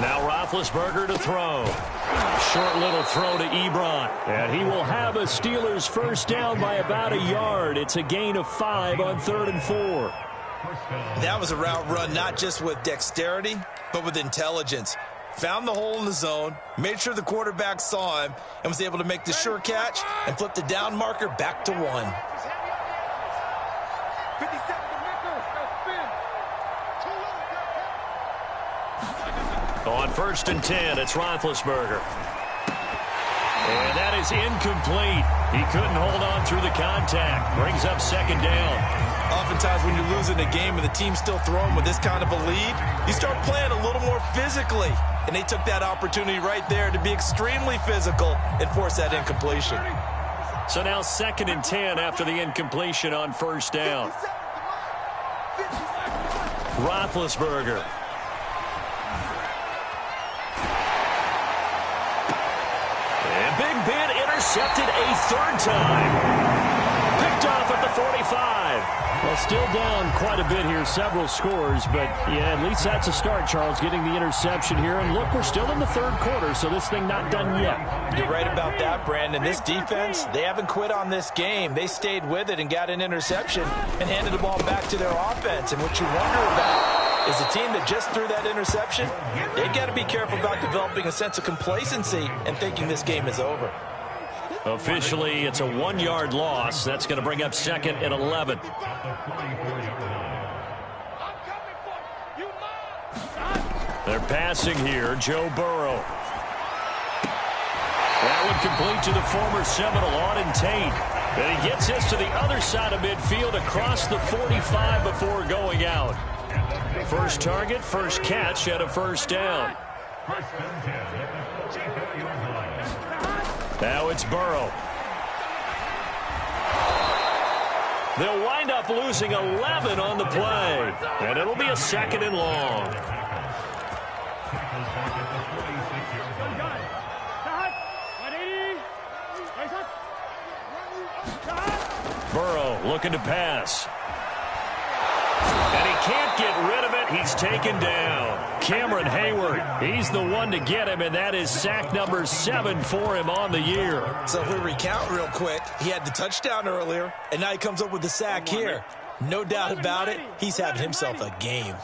Now Roethlisberger to throw. Short little throw to Ebron. And he will have a Steelers first down by about a yard. It's a gain of 5 on 3rd and 4. That was a route run not just with dexterity, but with intelligence. Found the hole in the zone, made sure the quarterback saw him, and was able to make the sure catch and flip the down marker back to 1. On 1st and 10, it's Roethlisberger. And that is incomplete. He couldn't hold on through the contact. Brings up 2nd down. Oftentimes when you're losing a game and the team's still throwing with this kind of a lead, you start playing a little more physically. And they took that opportunity right there to be extremely physical and force that incompletion. So now 2nd and 10 after the incompletion on 1st down. Roethlisberger. And big bid intercepted a 3rd time. Picked off at the 45. Well, still down quite a bit here, several scores, but yeah, at least that's a start, Charles, getting the interception here. And look, we're still in the 3rd quarter, so this thing not done yet. You're right about that, Brandon. This defense, they haven't quit on this game. They stayed with it and got an interception and handed the ball back to their offense. And what you wonder about is a team that just threw that interception, they've got to be careful about developing a sense of complacency and thinking this game is over. Officially, it's a 1-yard loss. That's going to bring up 2nd and 11. They're passing here. Joe Burrow. That one complete to the former Seminole, Auden Tate. And he gets this to the other side of midfield across the 45 before going out. First target, first catch at a 1st down. Now it's Burrow. They'll wind up losing 11 on the play. And it'll be a 2nd and long. Burrow looking to pass. And he can't get rid of it. He's taken down. Cameron Hayward, he's the one to get him, and that is sack number 7 for him on the year. So if we recount real quick, he had the touchdown earlier, and now he comes up with the sack here. No doubt about it, he's having himself a game.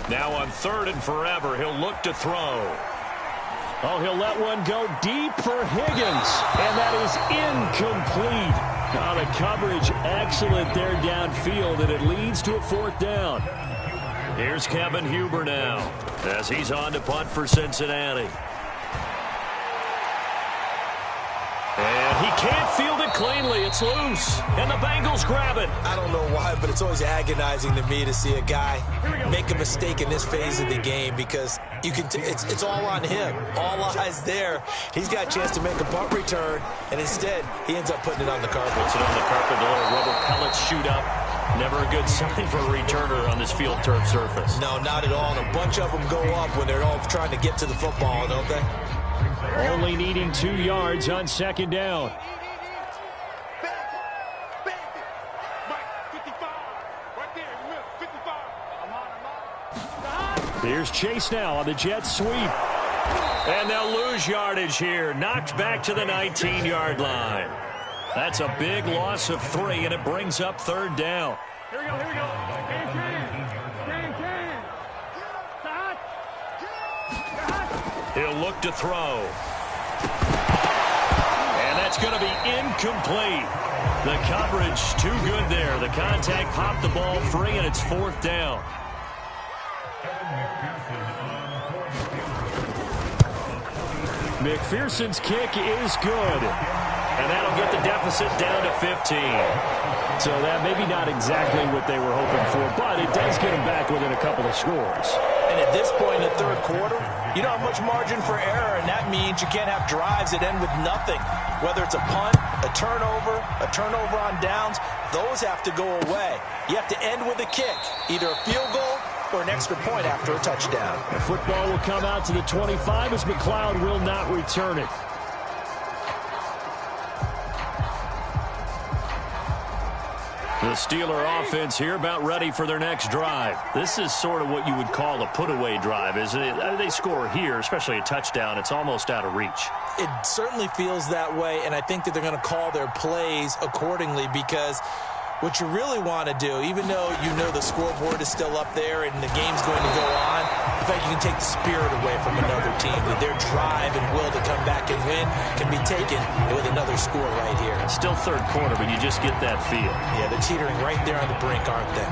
Now on 3rd and forever, he'll look to throw. Oh, he'll let one go deep for Higgins, and that is incomplete. Now the coverage excellent there downfield, and it leads to a 4th down. Here's Kevin Huber now as he's on to punt for Cincinnati. And he can't field it cleanly. It's loose, and the Bengals grab it. I don't know why, but it's always agonizing to me to see a guy make a mistake in this phase of the game because you can. It's all on him. All eyes there. He's got a chance to make a punt return, and instead he ends up putting it on the carpet. Puts it on the carpet. The little rubber pellets shoot up. Never a good sign for a returner on this field turf surface. No, not at all. And a bunch of them go up when they're all trying to get to the football, don't they? Only needing 2 yards on 2nd down. Here's Chase now on the jet sweep. And they'll lose yardage here. Knocked back to the 19-yard line. That's a big loss of 3, and it brings up 3rd down. Here we go, here we go. He'll look to throw. And that's going to be incomplete. The coverage too good there. The contact popped the ball free, and it's 4th down. McPherson's kick is good. And that'll get the deficit down to 15. So that maybe not exactly what they were hoping for, but it does get them back within a couple of scores. And at this point in the 3rd quarter, you don't have much margin for error, and that means you can't have drives that end with nothing. Whether it's a punt, a turnover on downs, those have to go away. You have to end with a kick, either a field goal or an extra point after a touchdown. The football will come out to the 25 as McLeod will not return it. The Steeler offense here about ready for their next drive. This is sort of what you would call a put-away drive, isn't it? They score here, especially a touchdown. It's almost out of reach. It certainly feels that way, and I think that they're going to call their plays accordingly, because what you really want to do, even though you know the scoreboard is still up there and the game's going to go on, in fact, you can take the spirit away from another team. That their drive and will to come back and win can be taken with another score right here. Still third quarter, but you just get that feel. Yeah, they're teetering right there on the brink, aren't they?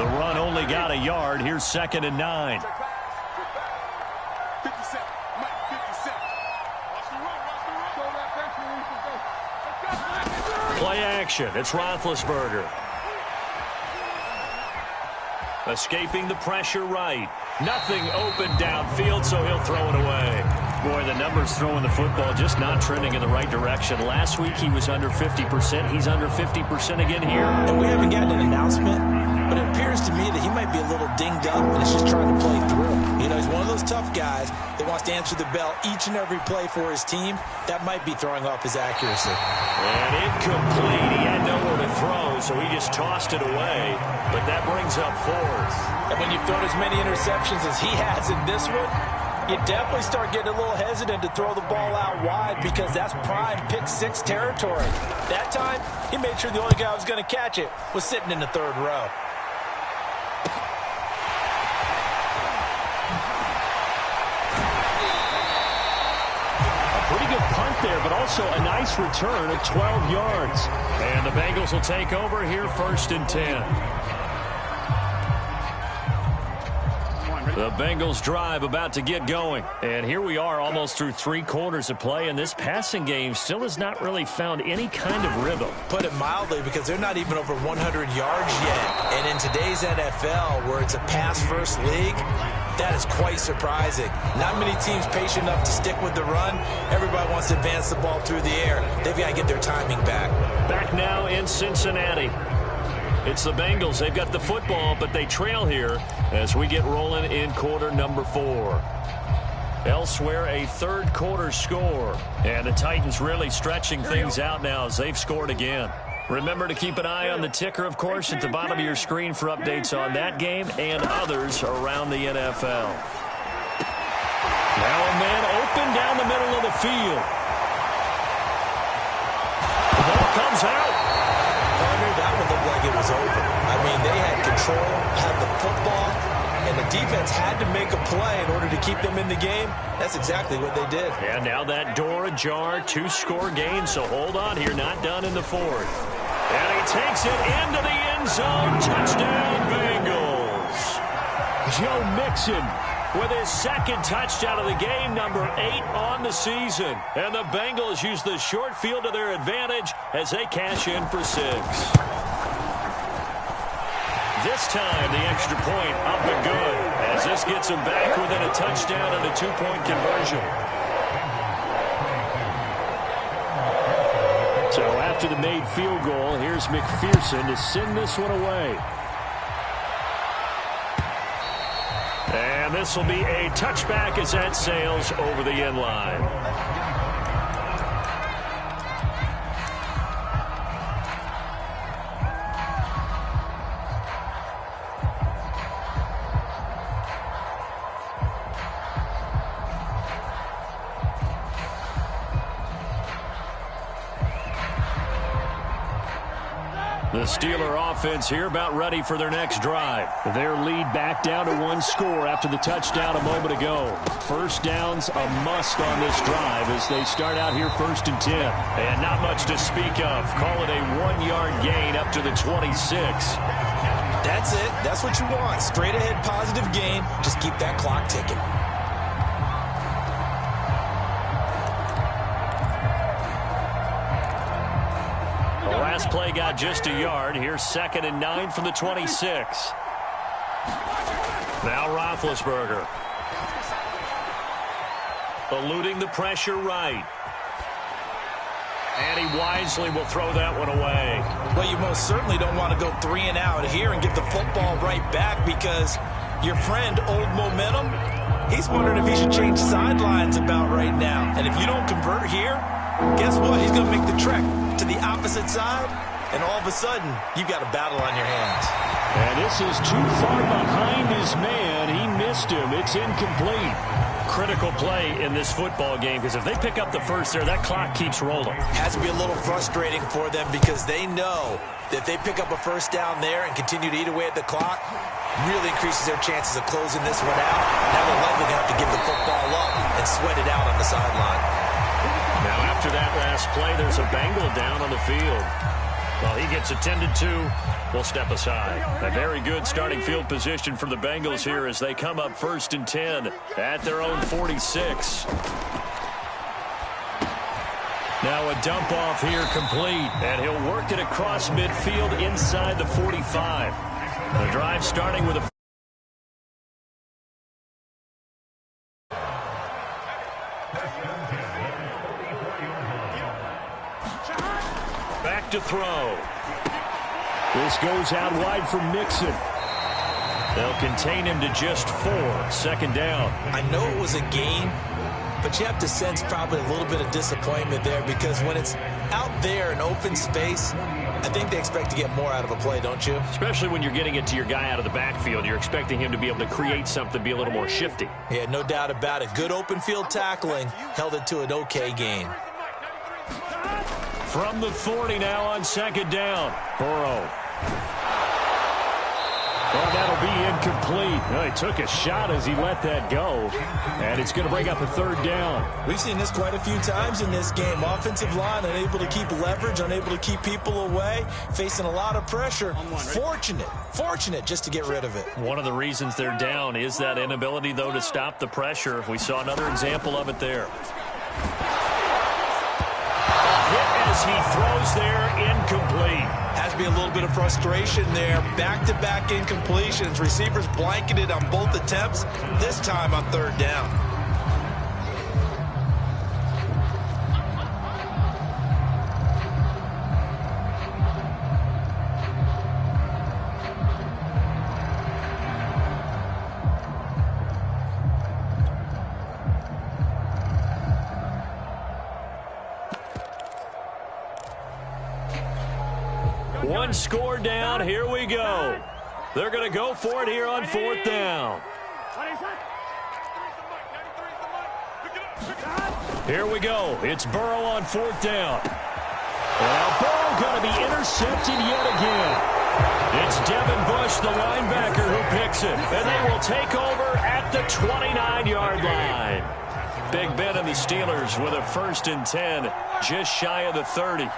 The run only got a yard. Here's 2nd and 9. Play action. It's Roethlisberger. Escaping the pressure right. Nothing open downfield, so he'll throw it away. Boy, the numbers throwing the football just not trending in the right direction. Last week he was under 50%. He's under 50% again here. And we haven't gotten an announcement, but it appears to me that he might be a little dinged up and is just trying to play through. You know, he's one of those tough guys that wants to answer the bell each and every play for his team. That might be throwing off his accuracy. And incomplete. He had nowhere to throw, so he just tossed it away. But that brings up 4th. And when you've thrown as many interceptions as he has in this one, you definitely start getting a little hesitant to throw the ball out wide, because that's prime pick 6 territory. That time, he made sure the only guy who was going to catch it was sitting in the 3rd row. Pretty good punt there, but also a nice return of 12 yards. And the Bengals will take over here 1st and 10. The Bengals drive about to get going. And here we are almost through 3 quarters of play, and this passing game still has not really found any kind of rhythm. Put it mildly, because they're not even over 100 yards yet. And in today's NFL, where it's a pass-first league, that is quite surprising. Not many teams patient enough to stick with the run. Everybody wants to advance the ball through the air. They've got to get their timing back. Back now in Cincinnati. It's the Bengals. They've got the football, but they trail here as we get rolling in quarter number 4. Elsewhere, a 3rd quarter score. And the Titans really stretching things out now as they've scored again. Remember to keep an eye on the ticker, of course, at the bottom of your screen for updates on that game and others around the NFL. Now a man open down the middle of the field. The ball comes out. That one looked like it was over. I mean, they had control, had the football, and the defense had to make a play in order to keep them in the game. That's exactly what they did. And now that door ajar, 2-score game, so hold on here, not done in the 4th. And he takes it into the end zone. Touchdown, Bengals. Joe Mixon with his 2nd touchdown of the game, number 8 on the season. And the Bengals use the short field to their advantage as they cash in for 6. This time, the extra point up and good, as this gets them back within a touchdown and a 2-point conversion. So after the made field goal, here's McPherson to send this one away. And this will be a touchback as that sails over the end line. The Steeler offense here about ready for their next drive. Their lead back down to 1 score after the touchdown a moment ago. First down's a must on this drive as they start out here 1st and 10. And not much to speak of. Call it a 1-yard gain up to the 26. That's it. That's what you want. Straight ahead positive gain. Just keep that clock ticking. Last play got just a yard. Here's 2nd and 9 from the 26. Now Roethlisberger. Eluding the pressure right. And he wisely will throw that one away. Well, you most certainly don't want to go 3 and out here and give the football right back, because your friend, Old Momentum, he's wondering if he should change sidelines about right now. And if you don't convert here, Guess what? He's going to make the trek to the opposite side, and all of a sudden, you've got a battle on your hands. And this is too far behind his man. He missed him. It's incomplete. Critical play in this football game, because if they pick up the first there, that clock keeps rolling. Has to be a little frustrating for them because they know that if they pick up a first down there and continue to eat away at the clock, really increases their chances of closing this one out. Now they're likely going to have to give the football up and sweat it out on the sideline. Now after that last play, there's a Bengal down on the field. Well, he gets attended to. We'll step aside. A very good starting field position for the Bengals here as they come up 1st and 10 at their own 46. Now a dump off here complete, and he'll work it across midfield inside the 45. The drive starting with a back to throw. This goes out wide for Mixon. They'll contain him to just 4. 2nd down. I know it was a gain, but you have to sense probably a little bit of disappointment there because when it's out there in open space, I think they expect to get more out of a play, don't you? Especially when you're getting it to your guy out of the backfield. You're expecting him to be able to create something, be a little more shifty. Yeah, no doubt about it. Good open field tackling held it to an okay gain. From the 40 now on 2nd down. Burrow. Well, that'll be incomplete. Well, he took a shot as he let that go. And it's going to bring up a 3rd down. We've seen this quite a few times in this game. Offensive line unable to keep leverage, unable to keep people away, facing a lot of pressure. Fortunate just to get rid of it. One of the reasons they're down is that inability, though, to stop the pressure. We saw another example of it there. Hit as he throws there, incomplete. Has to be a little bit of frustration there. Back-to-back incompletions. Receivers blanketed on both attempts, this time on 3rd down. One score down. Here we go. They're going to go for it here on 4th down. Here we go. It's Burrow on 4th down. Well, Burrow going to be intercepted yet again. It's Devin Bush, the linebacker, who picks it. And they will take over at the 29-yard line. Big Ben and the Steelers with a 1st and 10, just shy of the 30.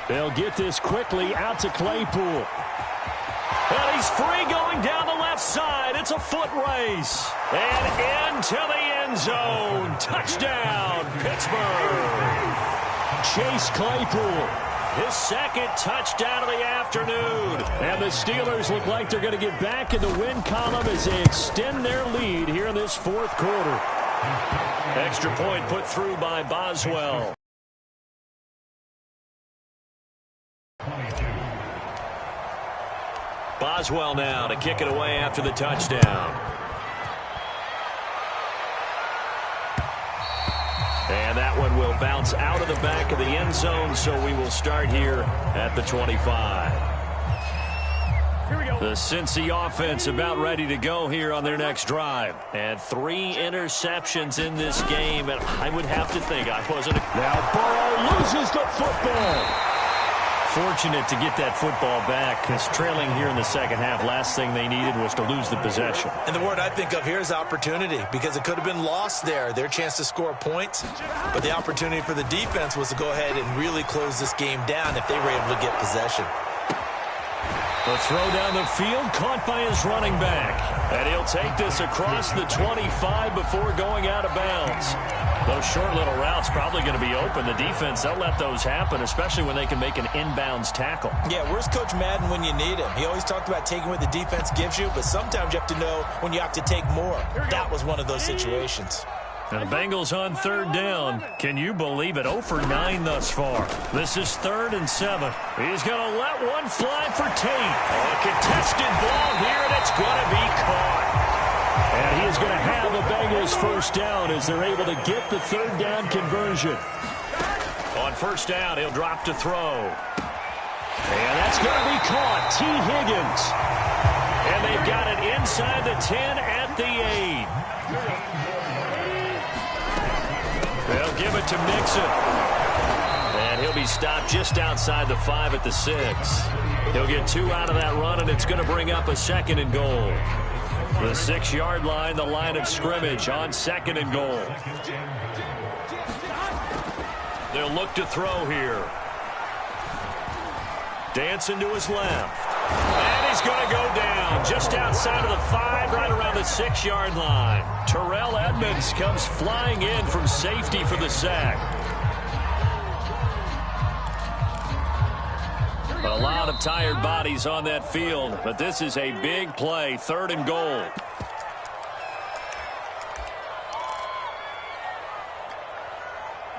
They'll get this quickly out to Claypool. And he's free going down the left side. It's a foot race. And into the end zone. Touchdown, Pittsburgh. Chase Claypool. His 2nd touchdown of the afternoon. And the Steelers look like they're going to get back in the win column as they extend their lead here in this 4th quarter. Extra point put through by Boswell. Boswell now to kick it away after the touchdown. And that one will bounce out of the back of the end zone, so we will start here at the 25. Here we go. The Cincy offense about ready to go here on their next drive. And 3 interceptions in this game, and I would have to think I wasn't. Now Burrow loses the football. Fortunate to get that football back, because trailing here in the 2nd half, last thing they needed was to lose the possession. And the word I think of here is opportunity, because it could have been lost there, their chance to score points. But the opportunity for the defense was to go ahead and really close this game down if they were able to get possession. The throw down the field, caught by his running back. And he'll take this across the 25 before going out of bounds. Those short little routes probably going to be open. The defense, they'll let those happen, especially when they can make an inbounds tackle. Yeah, where's Coach Madden when you need him? He always talked about taking what the defense gives you, but sometimes you have to know when you have to take more. That was one of those situations. And the Bengals on third down. Can you believe it? 0 for 9 thus far. This is 3rd and 7. He's going to let one fly for Tate. A contested ball here, and it's going to be caught. And he is going to have a Bengals first down as they're able to get the 3rd down conversion. On first down, he'll drop to throw. And that's going to be caught. T. Higgins. And they've got it inside the 10 at the 8. They'll give it to Mixon. And he'll be stopped just outside the 5 at the 6. He'll get 2 out of that run, and it's going to bring up a 2nd and goal. The 6-yard line, the line of scrimmage on 2nd and goal. They'll look to throw here. Dancing to his left. And he's going to go down just outside of the 5, right around the 6-yard line. Terrell Edmonds comes flying in from safety for the sack. A lot of tired bodies on that field, but this is a big play, 3rd and goal.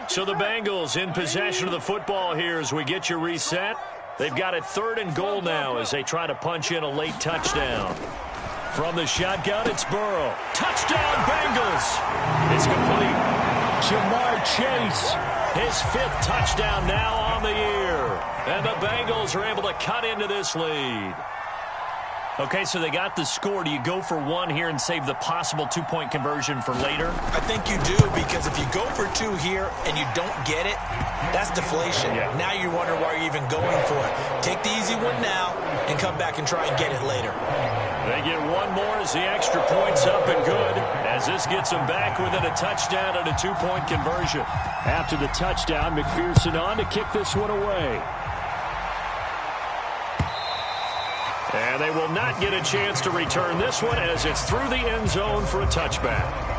So the Bengals in possession of the football here as we get you reset. They've got it 3rd and goal now as they try to punch in a late touchdown. From the shotgun, it's Burrow. Touchdown, Bengals! It's complete. Jamar Chase, his 5th touchdown now on the year. And the Bengals are able to cut into this lead. Okay, so they got the score. Do you go for 1 here and save the possible 2-point conversion for later? I think you do, because if you go for 2 here and you don't get it, that's deflation. Yeah. Now you wonder why you're even going for it. Take the easy one now and come back and try and get it later. They get 1 more as the extra point's up and good, as this gets them back within a touchdown and a 2-point conversion. After the touchdown, McPherson on to kick this one away. And they will not get a chance to return this one as it's through the end zone for a touchback.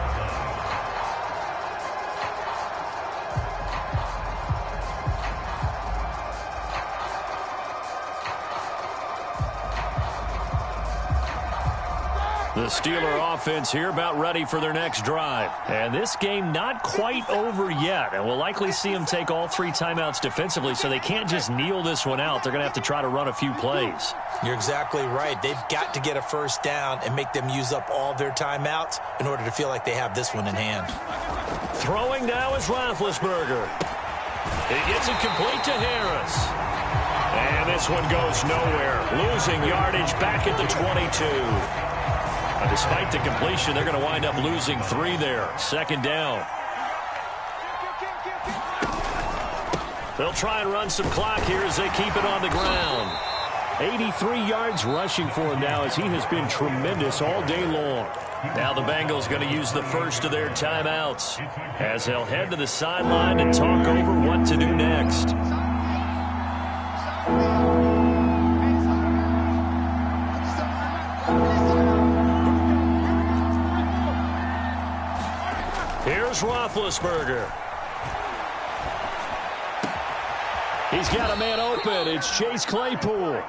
The Steeler offense here about ready for their next drive. And this game not quite over yet. And we'll likely see them take all 3 timeouts defensively, so they can't just kneel this one out. They're going to have to try to run a few plays. You're exactly right. They've got to get a first down and make them use up all their timeouts in order to feel like they have this one in hand. Throwing now is Roethlisberger. He gets it complete to Harris. And this one goes nowhere. Losing yardage back at the 22. Despite the completion, they're going to wind up losing 3 there. 2nd down. They'll try and run some clock here as they keep it on the ground. 83 yards rushing for him now as he has been tremendous all day long. Now the Bengals going to use the first of their timeouts as they'll head to the sideline and talk over what to do next. Here's Roethlisberger. He's got a man open. It's Chase Claypool.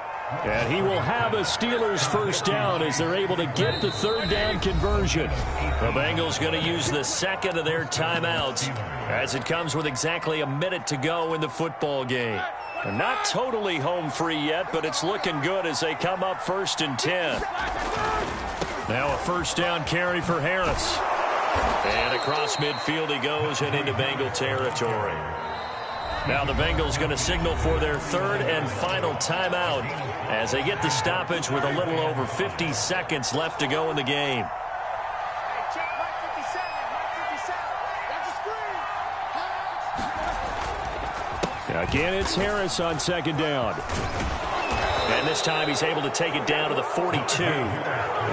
And he will have a Steelers first down as they're able to get the 3rd down conversion. The Bengals going to use the 2nd of their timeouts as it comes with exactly a minute to go in the football game. They're not totally home free yet, but it's looking good as they come up 1st and 10. Now a first down carry for Harris. And across midfield he goes and into Bengal territory. Now the Bengals going to signal for their 3rd and final timeout as they get the stoppage with a little over 50 seconds left to go in the game. Again, it's Harris on 2nd down. And this time he's able to take it down to the 42.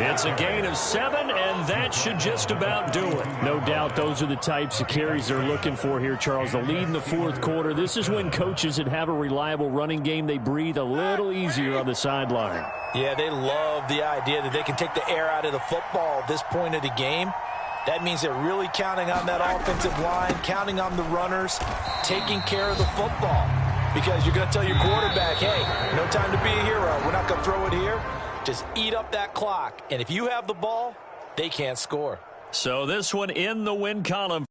It's a gain of 7, and that should just about do it. No doubt those are the types of carries they're looking for here, Charles. The lead in the 4th quarter. This is when coaches that have a reliable running game, they breathe a little easier on the sideline. Yeah, they love the idea that they can take the air out of the football at this point of the game. That means they're really counting on that offensive line, counting on the runners, taking care of the football. Because you're going to tell your quarterback, hey, no time to be a hero. We're not going to throw it here. Just eat up that clock. And if you have the ball, they can't score. So this one in the win column.